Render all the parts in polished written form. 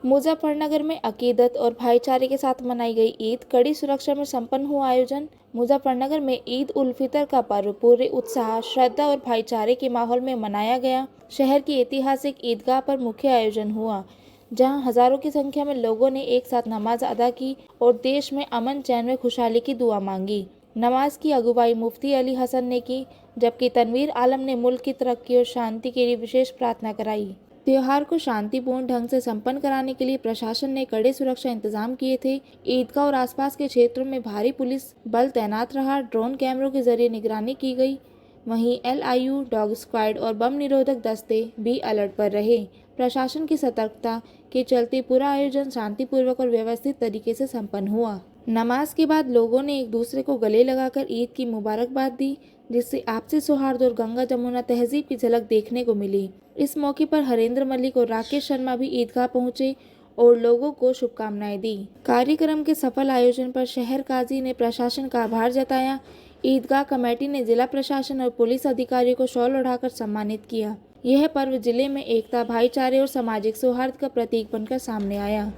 मुजफ्फरनगर में अकीदत और भाईचारे के साथ मनाई गई ईद, कड़ी सुरक्षा में संपन्न हुआ आयोजन। मुजफ्फरनगर में ईद उल फितर का पर्व पूरे उत्साह, श्रद्धा और भाईचारे के माहौल में मनाया गया। शहर की ऐतिहासिक ईदगाह पर मुख्य आयोजन हुआ, जहां हजारों की संख्या में लोगों ने एक साथ नमाज अदा की और देश में अमन चैन में खुशहाली की दुआ मांगी। नमाज की अगुवाई मुफ्ती अली हसन ने की, जबकि तनवीर आलम ने मुल्क की तरक्की और शांति के लिए विशेष प्रार्थना कराई। त्योहार को शांतिपूर्ण ढंग से संपन्न कराने के लिए प्रशासन ने कड़े सुरक्षा इंतजाम किए थे। ईदगाह और आसपास के क्षेत्रों में भारी पुलिस बल तैनात रहा। ड्रोन कैमरों के जरिए निगरानी की गई। वहीं LIU, डॉग स्क्वाड और बम निरोधक दस्ते भी अलर्ट पर रहे। प्रशासन की सतर्कता के चलते पूरा आयोजन शांतिपूर्वक और व्यवस्थित तरीके से संपन्न हुआ। नमाज के बाद लोगों ने एक दूसरे को गले लगाकर ईद की मुबारकबाद दी, जिससे आपसी सौहार्द और गंगा जमुना तहजीब की झलक देखने को मिली। इस मौके पर हरेंद्र मलिक और राकेश शर्मा भी ईदगाह पहुंचे और लोगों को शुभकामनाएं दी। कार्यक्रम के सफल आयोजन पर शहर काजी ने प्रशासन का आभार जताया। ईदगाह कमेटी ने जिला प्रशासन और पुलिस अधिकारियों को शॉल ओढ़ाकर सम्मानित किया। यह पर्व जिले में एकता, भाईचारे और सामाजिक सौहार्द का प्रतीक बनकर सामने आया।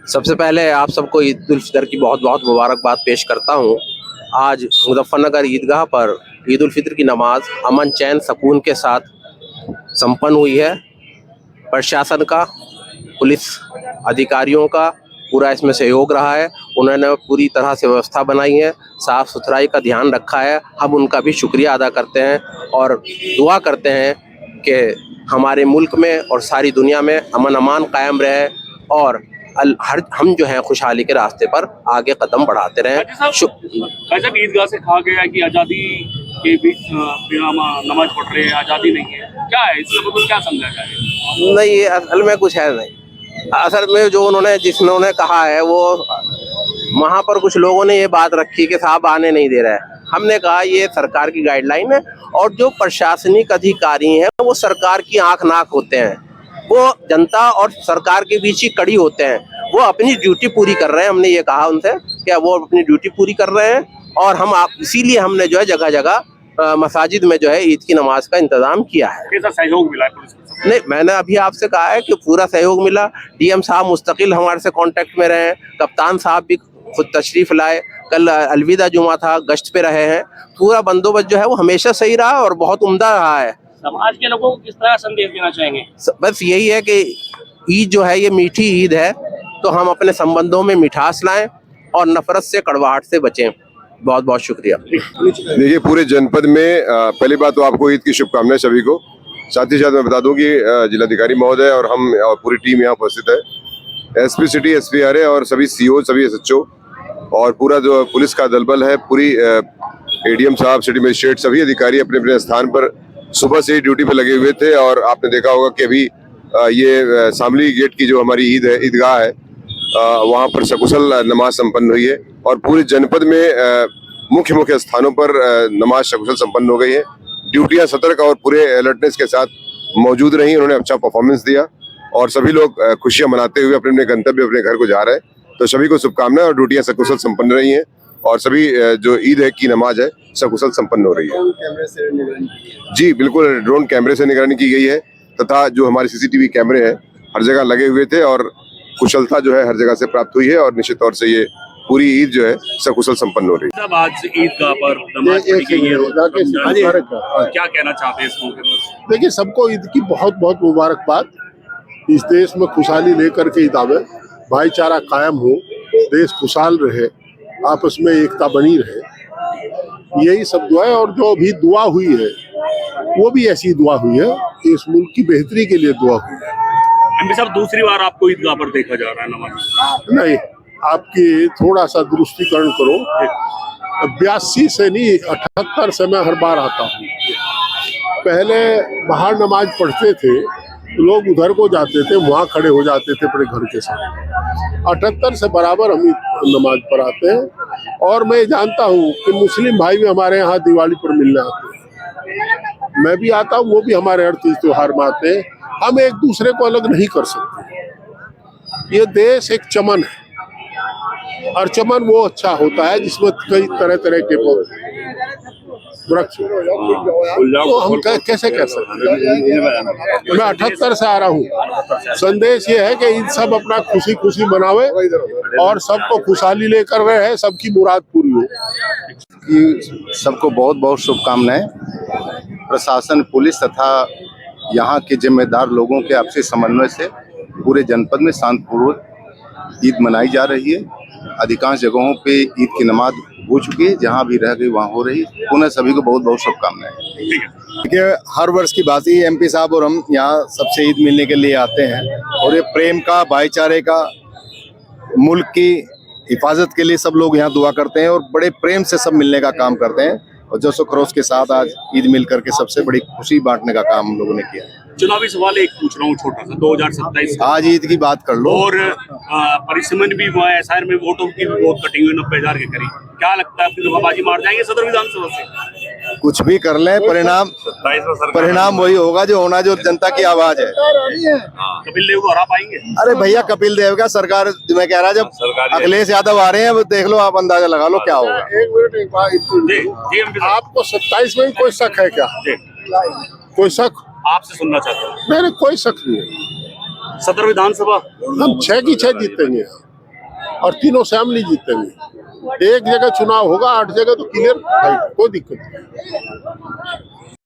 सबसे पहले आप सबको ईद उल फितर की बहुत बहुत मुबारकबाद पेश करता हूँ। आज मुजफ्फरनगर ईदगाह पर ईद उल फितर की नमाज अमन चैन सुकून के साथ संपन्न हुई है। प्रशासन का, पुलिस अधिकारियों का पूरा इसमें सहयोग रहा है। उन्होंने पूरी तरह से व्यवस्था बनाई है, साफ सुथराई का ध्यान रखा है। हम उनका भी शुक्रिया अदा करते हैं और दुआ करते हैं कि हमारे मुल्क में और सारी दुनिया में अमन अमान कायम रहे और हम जो हैं खुशहाली के रास्ते पर आगे कदम बढ़ाते रहें। जब ईदगाह से कहा गया कि आज़ादी के बीच नमाज पढ़ रहे हैं, आज़ादी नहीं है, क्या है इसमें, तो क्या समझा जाए? नहीं, ये असल में कुछ है नहीं। असल में जो जिन्होंने कहा है वो वहाँ पर कुछ लोगों ने ये बात रखी कि साहब आने नहीं दे रहा है। हमने कहा ये सरकार की गाइडलाइन है और जो प्रशासनिक अधिकारी हैं वो सरकार की आंख नाक होते हैं। वो जनता और सरकार के बीच ही कड़ी होते हैं। वो अपनी ड्यूटी पूरी कर रहे हैं। हमने ये कहा उनसे कि वो अपनी ड्यूटी पूरी कर रहे हैं और इसीलिए हमने जो है जगह जगह मसाजिद में जो है ईद की नमाज का इंतजाम किया है। कैसा सहयोग मिला है पुलिस को? नहीं, मैंने अभी आपसे कहा है कि पूरा सहयोग मिला। DM साहब मुस्तकिल हमारे से कांटेक्ट में रहे हैं। कप्तान साहब भी खुद तशरीफ लाए। कल अलविदा जुमा था, गश्त पे रहे हैं। पूरा बंदोबस्त जो है वो हमेशा सही रहा और बहुत उम्दा रहा है। समाज के लोगों को किस तरह संदेश देना चाहेंगे? बस यही है कि ईद जो है ये मीठी ईद है, तो हम अपने संबंधों में मिठास लाएं और नफरत से, कड़वाहट से बचें। बहुत बहुत शुक्रिया। देखिए, पूरे जनपद में पहली बात तो आपको ईद की शुभकामनाएं सभी को। साथ ही साथ मैं बता दूं कि जिलाधिकारी महोदय और हम और पूरी टीम यहाँ उपस्थित है। SP सिटी, SPRA और सभी CO, सभी SHO और पूरा जो पुलिस का दलबल है, पूरी ADM साहब, सिटी मजिस्ट्रेट, सभी अधिकारी अपने अपने स्थान पर सुबह से ही ड्यूटी पे लगे हुए थे। और आपने देखा होगा कि अभी ये शामली गेट की जो हमारी ईदगाह है वहाँ पर सकुशल नमाज संपन्न हुई है और पूरे जनपद में मुख्य स्थानों पर नमाज सकुशल संपन्न हो गई है। ड्यूटियां सतर्क और पूरे अलर्टनेस के साथ मौजूद रही। उन्होंने अच्छा परफॉर्मेंस दिया और सभी लोग खुशियां मनाते हुए अपने अपने गंतव्य, अपने घर को जा रहे हैं। तो सभी को शुभकामनाएं और ड्यूटियां सकुशल संपन्न रही हैं और सभी जो ईद है की नमाज है सकुशल संपन्न हो रही है। जी बिल्कुल, ड्रोन कैमरे से निगरानी की गई है तथा जो हमारे CCTV कैमरे हैं हर जगह लगे हुए थे और कुशलता जो है हर जगह से प्राप्त हुई है और निश्चित तौर से ये पूरी ईद जो है सकुशल संपन्न हो रही है। आज ईदगाह पर नमाज पढ़ी गई है, क्या कहना चाहते हैं इस मौके पर? देखिए, सबको ईद की बहुत बहुत मुबारकबाद। इस देश में खुशहाली लेकर के ईद आवे, भाईचारा कायम हो, देश खुशहाल रहे, आपस में एकता बनी रहे, यही सब दुआ है। और जो भी दुआ हुई है वो भी ऐसी दुआ हुई है कि इस मुल्क की बेहतरी के लिए दुआ हुई है। एमपी साहब, दूसरी बार आपको ईदगाह पर देखा जा रहा है नमाज? नहीं, आपकी थोड़ा सा दुरुस्तीकरण करो। 82 से नहीं, 78 से मैं हर बार आता हूँ। पहले बाहर नमाज पढ़ते थे, लोग उधर को जाते थे, वहाँ खड़े हो जाते थे अपने घर के साथ। 78 से बराबर हम नमाज पर आते हैं और मैं जानता हूँ कि मुस्लिम भाई भी हमारे यहाँ दिवाली पर मिलने आते हैं। मैं भी आता हूँ, वो भी हमारे हर तीज त्योहार में आते हैं। हम एक दूसरे को अलग नहीं कर सकते। ये देश एक चमन है और चमन वो अच्छा होता है जिसमें कई तरह तरह के पौधे। वृक्ष तो हम कैसे कह सकते हैं। मैं 78 से आ रहा हूँ। संदेश ये है कि इन सब अपना खुशी खुशी मनावे और सबको खुशहाली लेकर रहे, सबकी मुराद पूरी हो। कि सबको बहुत बहुत शुभकामनाएं। प्रशासन, पुलिस तथा यहाँ के जिम्मेदार लोगों के आपसी समन्वय से पूरे जनपद में शांतिपूर्वक ईद मनाई जा रही है। अधिकांश जगहों पे ईद की नमाज हो चुकी है, जहाँ भी रह गई वहाँ हो रही है। पुनः सभी को बहुत बहुत शुभकामनाएं। देखिए, हर वर्ष की बात ही एमपी साहब और हम यहाँ सबसे ईद मिलने के लिए आते हैं और ये प्रेम का, भाईचारे का, मुल्क की हिफाजत के लिए सब लोग यहाँ दुआ करते हैं और बड़े प्रेम से सब मिलने का काम करते हैं। और जोश खरोश के साथ आज ईद मिल करके सबसे बड़ी खुशी बांटने का काम हम लोगों ने किया है। चुनावी सवाल एक पूछ रहा हूँ छोटा सा, 2027 आज ईद की बात कर लो। और परिसमन भी हुआ है, एसआर में वोटों की भी बहुत कटिंग हुई 90,000 के करीब। क्या लगता है, फिर बाजी मार जाएंगे सदर विधानसभा से? कुछ भी कर लें, परिणाम वही होगा जो होना, जो जनता की आवाज है। कपिल देव को हरा पाएंगे? अरे भैया, कपिल देव का सरकार, मैं कह रहा, जब अखिलेश यादव आ रहे हैं वो देख लो, आप अंदाजा लगा लो क्या होगा। एक मिनट, एक बात, आपको 27 में कोई शक है क्या? कोई शक आपसे सुनना चाहता हूँ। नहीं, कोई शक नहीं है। सदर विधानसभा हम 6 की 6 जीतेंगे और तीनों असेंबली जीतेंगे। एक जगह चुनाव होगा, 8 जगह तो क्लियर फाइट, कोई दिक्कत नहीं।